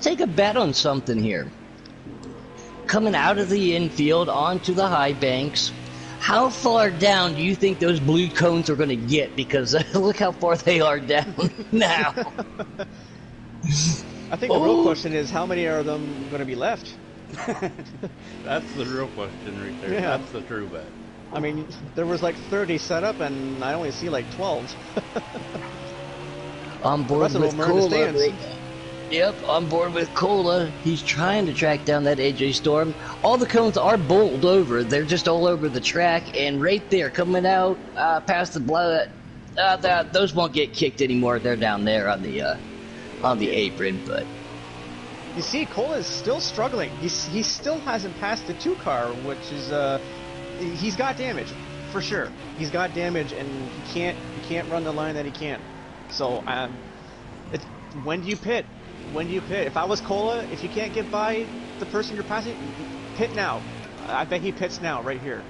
take a bet on something here. Coming out of the infield onto the high banks. How far down do you think those blue cones are going to get? Because look how far they are down now. I think the real question is, how many are them going to be left? That's the real question right there. Yeah. That's the true bet. I mean, there was like 30 set up, and I only see like 12. On board The rest with of them are in the Cola. stands. Yep, on board with Cola. He's trying to track down that AJ Storm. All the cones are bowled over. They're just all over the track, and right there, coming out past the blood. Those won't get kicked anymore. They're down there on the apron, but. You see, Cola is still struggling. He still hasn't passed the 2 car, which is he's got damage for sure. He's got damage, and he can't run the line that he can. So when do you pit? When do you pit? If I was Cola, if you can't get by the person you're passing, pit now. I bet he pits now, right here.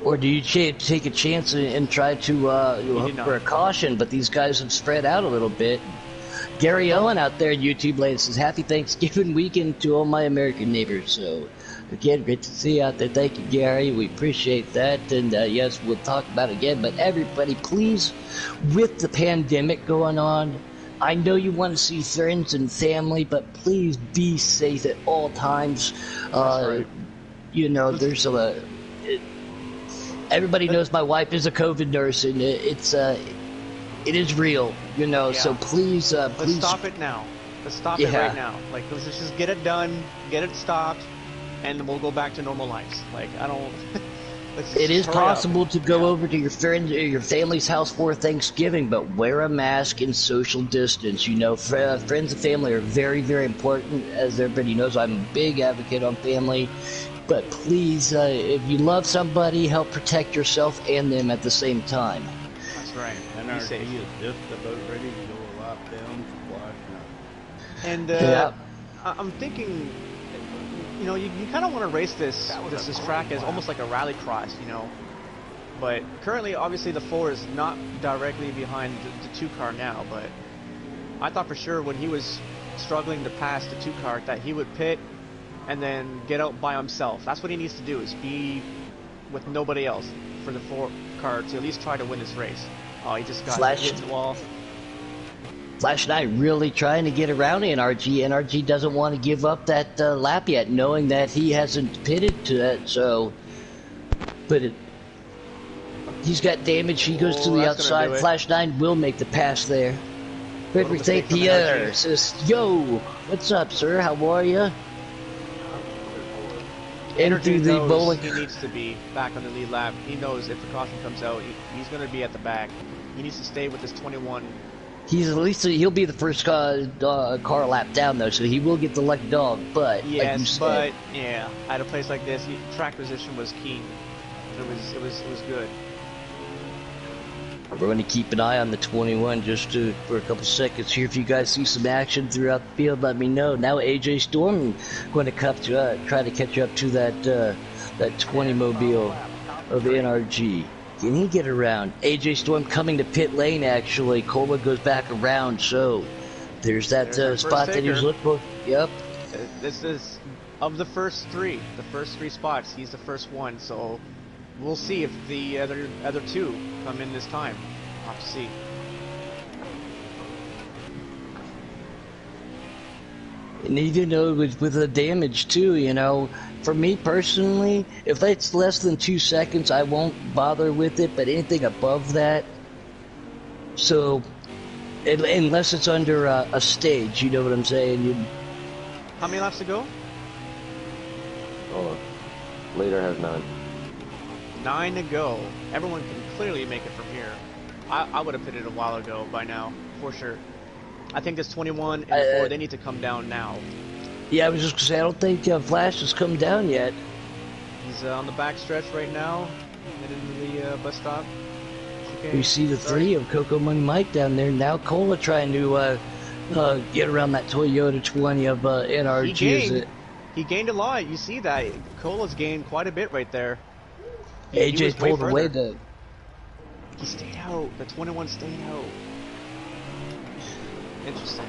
Or do you take a chance and try to hook for a caution? But these guys have spread out a little bit. Gary Owen out there in YouTube Land says, Happy Thanksgiving weekend to all my American neighbors. So, again, great to see you out there. Thank you, Gary. We appreciate that. And, yes, we'll talk about it again. But everybody, please, with the pandemic going on, I know you want to see friends and family, but please be safe at all times. Right. There's everybody knows my wife is a COVID nurse, and it is real, so please, Let's stop it now. Let's stop it right now. Like, let's just get it done, get it stopped, and we'll go back to normal lives. Like, I don't... It is possible to go over to your friend or your family's house for Thanksgiving, but wear a mask and social distance. Friends and family are very, very important. As everybody knows, I'm a big advocate on family. But please, if you love somebody, help protect yourself and them at the same time. That's right. NRG is just about ready to go a lockdown splash now. And I'm thinking... you kind of want to race this track as almost like a rallycross, But currently, obviously, the 4 is not directly behind the 2 car now. But I thought for sure when he was struggling to pass the 2 car that he would pit and then get out by himself. That's what he needs to do, is be with nobody else for the 4 car to at least try to win this race. Oh, he just got hit the wall. Flash 9 really trying to get around NRG. NRG doesn't want to give up that lap yet, knowing that he hasn't pitted to that. So, he's got damage. He goes to the outside. Flash 9 will make the pass there. Frederick St. Pierre says, "Yo, what's up, sir? How are you?" Energy knows he needs to be back on the lead lap. He knows if the caution comes out, he's going to be at the back. He needs to stay with his 21. He'll be the first car lap down though, so he will get the lucky dog. But yes, but yeah, at a place like this, track position was key. It was good. We're going to keep an eye on the 21 just for a couple seconds here. If you guys see some action throughout the field, let me know. Now AJ Storm going to try to catch up to that 20 mobile of NRG. Can he get around? AJ Storm coming to pit lane, actually. Cola goes back around, so there's that spot that he was looking for. Yep. This is, of the first 3 spots, he's the first one, so we'll see if the other 2 come in this time. We'll have to see. And even though with the damage too, you know, for me personally, if it's less than 2 seconds, I won't bother with it. But anything above that, so unless it's under a stage, you know what I'm saying? How many laps to go? Hold on. Leader has 9. 9 to go. Everyone can clearly make it from here. I would have pitted a while ago by now, for sure. I think this 21 and 4, they need to come down now. Yeah, I was just gonna say, I don't think Flash has come down yet. He's on the back stretch right now, heading to the bus stop. Okay. We see the 3 of Coco Money Mike down there. Now Cola trying to get around that Toyota 20 of NRG. He gained a lot. You see that. Cola's gained quite a bit right there. AJ pulled away He stayed out. The 21 stayed out. Interesting.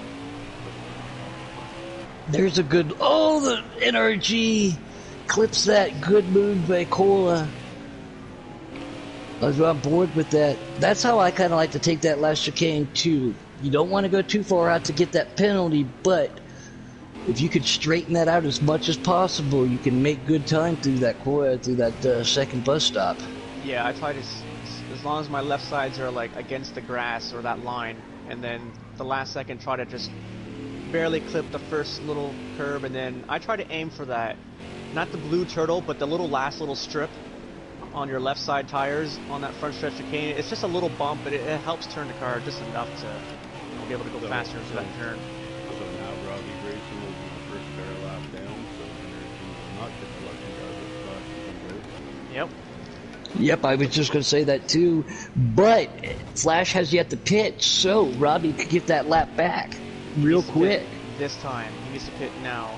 There's a good... Oh, the NRG clips that. Good move by Cola. I was on board with that. That's how I kind of like to take that last chicane too. You don't want to go too far out to get that penalty, but if you could straighten that out as much as possible, you can make good time through that second bus stop. Yeah, I try to, as long as my left sides are like against the grass or that line, and then the last second try to just barely clip the first little curb, and then I try to aim for that, not the blue turtle, but the last little strip on your left side tires on that front stretch chicane. It's just a little bump, but it helps turn the car just enough to be able to go faster into that turn. So now Robbie-Racing will be the first car lap down, so they're not just lucky guys at Yep. Yep, I was just going to say that too. But Flash has yet to pit, so Robbie could get that lap back real quick. This time. He needs to pit now.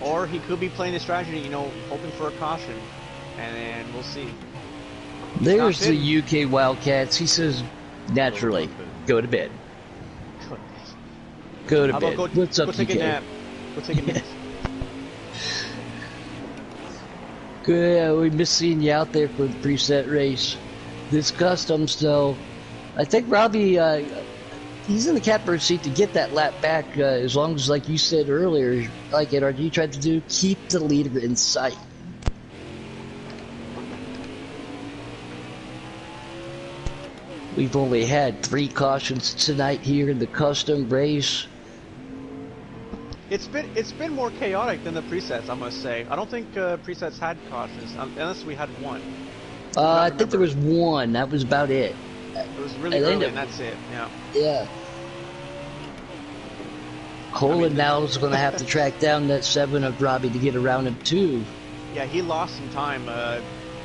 Or he could be playing the strategy, you know, hoping for a caution. And then we'll see. There's the UK Wildcats. He says, naturally, go to bed. Go to bed. What's up, go take UK? a nap. Go take a nap. Good. We missed seeing you out there for the preset race. This customs, though, I think Robbie, he's in the catbird seat to get that lap back, as long as, like you said earlier, like NRG tried to do, keep the leader in sight. We've only had 3 cautions tonight here in the custom race. It's been more chaotic than the presets, I must say. I don't think presets had cautions, unless we had one. I think there was one. That was about it. It was really early, and that's it. Yeah. Yeah. Colin now is going to have to track down that 7 of Robbie to get around him too. Yeah, he lost some time.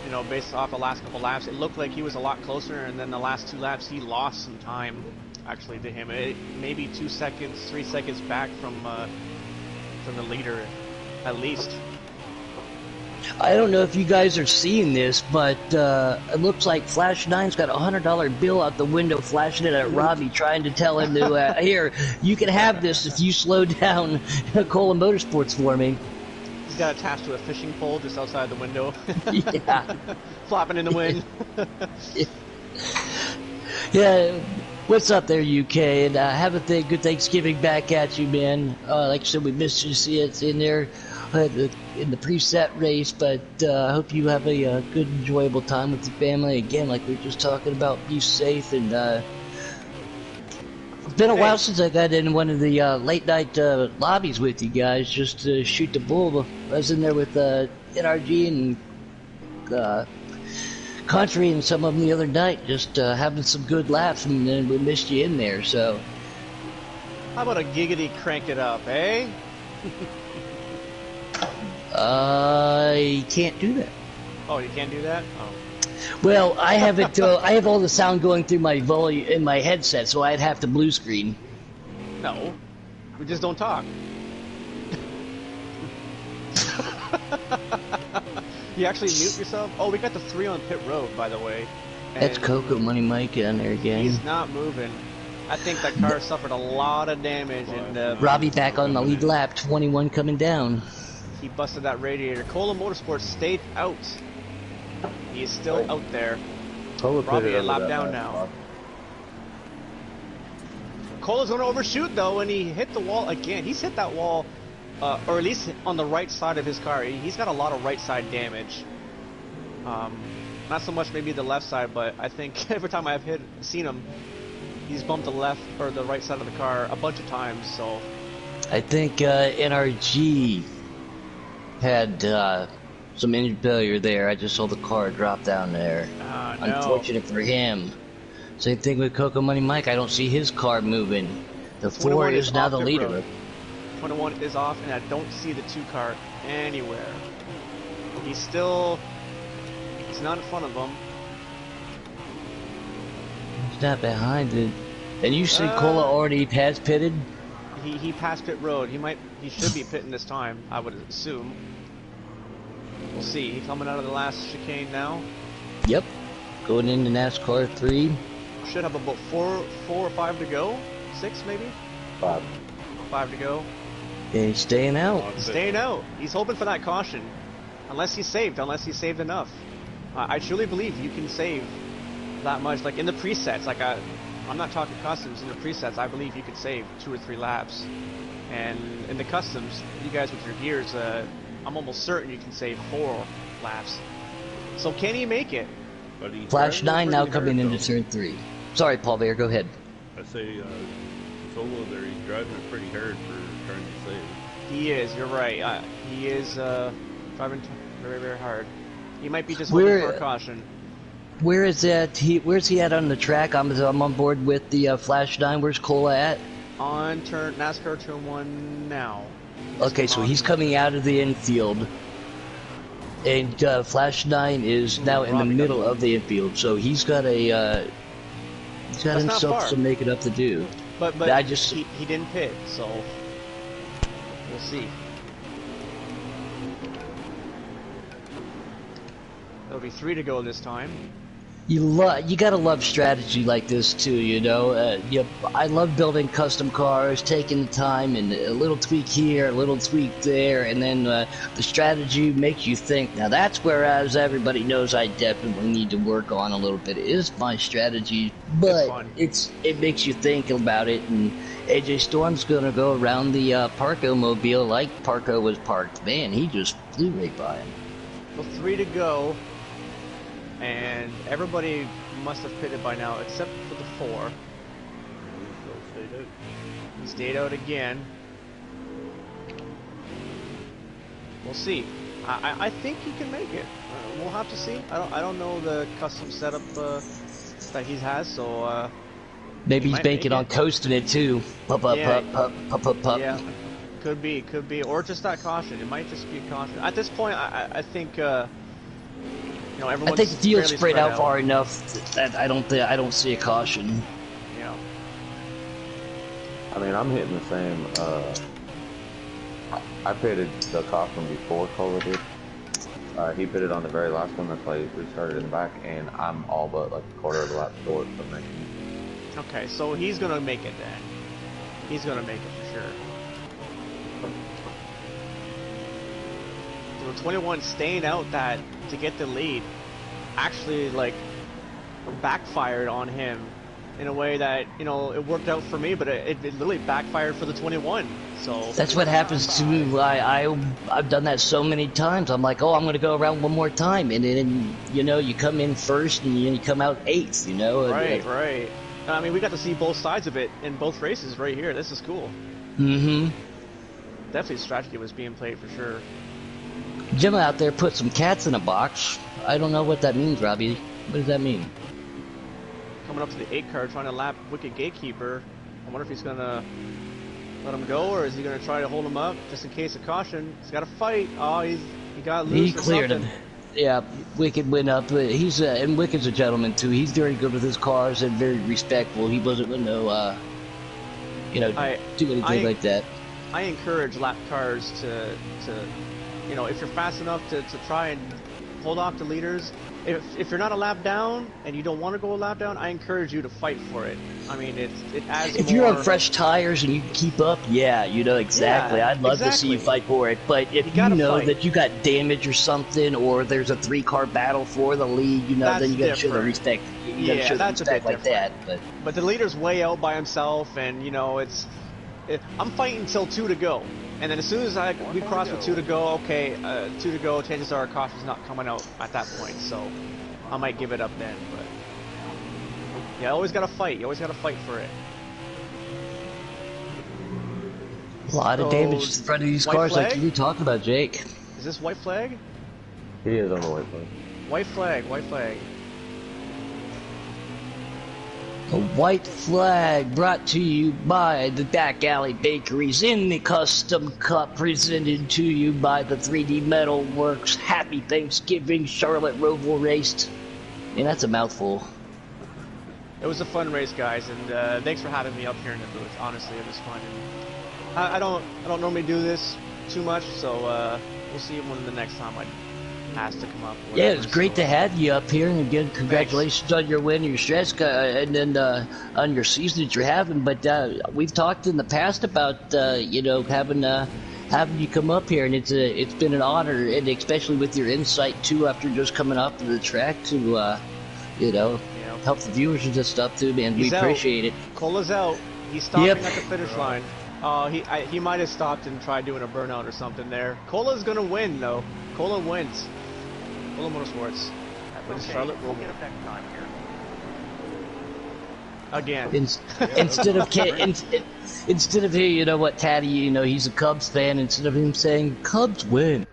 You know, based off the last couple laps, it looked like he was a lot closer, and then the last 2 laps, he lost some time, actually, to him. Maybe 2 seconds, 3 seconds back from the leader, at least. I don't know if you guys are seeing this, but it looks like Flash 9's got a $100 bill out the window, flashing it at Robbie, trying to tell him to, here, you can have this if you slow down Cola Motorsports for me. He's got attached to a fishing pole just outside the window. Yeah. Flopping in the wind. Yeah. What's up there, UK? And have a good Thanksgiving back at you, man. Like I said, we missed you to see it in there in the preset race, but I hope you have a good, enjoyable time with your family. Again, like we were just talking about, be safe. And it's been a while since I got in one of the late night lobbies with you guys just to shoot the bull. I was in there with NRG and Country and some of them the other night, just having some good laughs, and then we missed you in there, so. How about a giggity crank it up, eh? I can't do that. Oh, you can't do that? Oh. Well, I have it. I have all the sound going through my volume in my headset, so I'd have to blue screen. No, we just don't talk. You actually mute yourself? Oh, we got the 3 on pit road, by the way. And That's Coco Money Mike down there again. He's not moving. I think that car suffered a lot of damage, and Robbie back on the lead lap, 21 coming down. He busted that radiator. Cola Motorsports stayed out. He is still out there. Robbie a lap down now. Cola's going to overshoot though, and he hit the wall again. He's hit that wall, or at least on the right side of his car. He's got a lot of right side damage. Not so much maybe the left side, but I think every time I've seen him, he's bumped the left or the right side of the car a bunch of times. So I think NRG had some engine failure there. I just saw the car drop down there. no. Unfortunate for him. Same thing with Coco Money Mike. I don't see his car moving. The 4 is now the leader. 21 is off, and I don't see the 2 car anywhere. He's not in front of him. He's not behind it. And you see Cola already has pitted? He passed pit road. He should be pitting this time, I would assume. We'll see. He's coming out of the last chicane now. Yep. Going into NASCAR 3. Should have about 4 or 5 to go. 6 maybe? 5. 5 to go. And he's staying out. Staying out. He's hoping for that caution. Unless he's saved enough. I truly believe you can save that much. Like in the presets, like I'm not talking customs, in the presets, I believe you could save 2 or 3 laps. And in the customs, you guys with your gears, I'm almost certain you can save 4 laps. So can he make it? But he's Flash driving 9 now pretty coming hard, into though. turn 3. Sorry, Paul Bear, go ahead. I say Solo there, he's driving it pretty hard for trying to save. He is, you're right. He is driving very, very hard. He might be just looking for a caution. Where's he at on the track? I'm on board with the Flash 9. Where's Cola at? On NASCAR turn 1 now. Okay, so he's coming out of the infield. And Flash 9 is now in the middle of the infield, so he's got himself some making up to do. But he didn't pit, so we'll see. There'll be 3 to go this time. You gotta love strategy like this too, you know. I love building custom cars, taking the time and a little tweak here, a little tweak there, and then the strategy makes you think. Now that's whereas everybody knows I definitely need to work on a little bit. It is my strategy, but it makes you think about it. And AJ Storm's gonna go around the Parco mobile like Parco was parked. Man, he just flew right by him. Well, 3 to go. And everybody must have pitted by now, except for the 4. He stayed out again. We'll see. I think he can make it. We'll have to see. I don't know the custom setup that he has, so maybe he's banking on coasting it too. Pup. Yeah, could be, or just that caution. It might just be a caution. At this point, I think. I think the field's spread out far enough that I don't see a caution. Yeah. I mean, I'm hitting the same. I pitted the caution before Cola did. He pitted on the very last one. That's why he restarted in the back, and I'm all but like a quarter of a lap short from making it. Okay, so he's gonna make it then. He's gonna make it for sure. So 21 staying out that to get the lead actually like backfired on him in a way that it worked out for me, but it literally backfired for the 21. So that's what happens to me. I've done that so many times. I'm like, oh, I'm gonna go around one more time, and then you come in first and you come out 8th. Right. I mean, we got to see both sides of it in both races right here. This is cool. Mm-hmm. Definitely strategy was being played for sure. Jim out there put some cats in a box. I don't know what that means, Robbie. What does that mean? Coming up to the 8 car, trying to lap Wicked Gatekeeper. I wonder if he's gonna let him go, or is he gonna try to hold him up just in case of caution? He's got to fight. Oh, he got loose. He cleared him. Yeah, Wicked went up. And Wicked's a gentleman too. He's very good with his cars and very respectful. He wasn't gonna, do anything like that. I encourage lap cars to if you're fast enough to try and hold off the leaders. If you're not a lap down and you don't want to go a lap down, I encourage you to fight for it. I mean, it adds if more. You're on fresh tires and you can keep up, exactly. Yeah, I'd love to see you fight for it. But if you know that you got damage or something, or there's a 3-car battle for the lead, then you got to show the respect. You gotta Yeah, show that's a respect bit like that. But the leader's way out by himself, and you know I'm fighting till 2 to go, and then as soon as we cross with 2 to go, okay, 2 to go, chances are caution's not coming out at that point, so I might give it up then. But yeah, always gotta fight. You always gotta fight for it. A lot of So, damage in front of these white cars, flag? like you were talking about, Jake. Is this white flag? He is on the white flag. White flag, white flag. A white flag brought to you by the Back Alley Bakeries in the Custom Cup, presented to you by the 3D Metal Works. Happy Thanksgiving, Charlotte Roval raced. And that's a mouthful. It was a fun race, guys, and thanks for having me up here in the booth. Honestly, it was fun. And I don't normally do this too much, so we'll see when the next time I ask to come up. Yeah, it's great to have you up here, and again, congratulations on your win, your stretch, and then on your season that you're having. But we've talked in the past about you know, having you come up here, and it's been an honor, and especially with your insight too, after just coming up to the track to you know, help the viewers and stuff too, man. We appreciate it. Cola's out. He's stopping at the finish line. He might have stopped and tried doing a burnout or something there. Cola's gonna win though. Cola wins. Cola Motorsports. Wins Charlotte We'll Roval. get him next time here. Again. Instead of here, you know what, Taddy, you know, he's a Cubs fan. Instead of him saying Cubs win,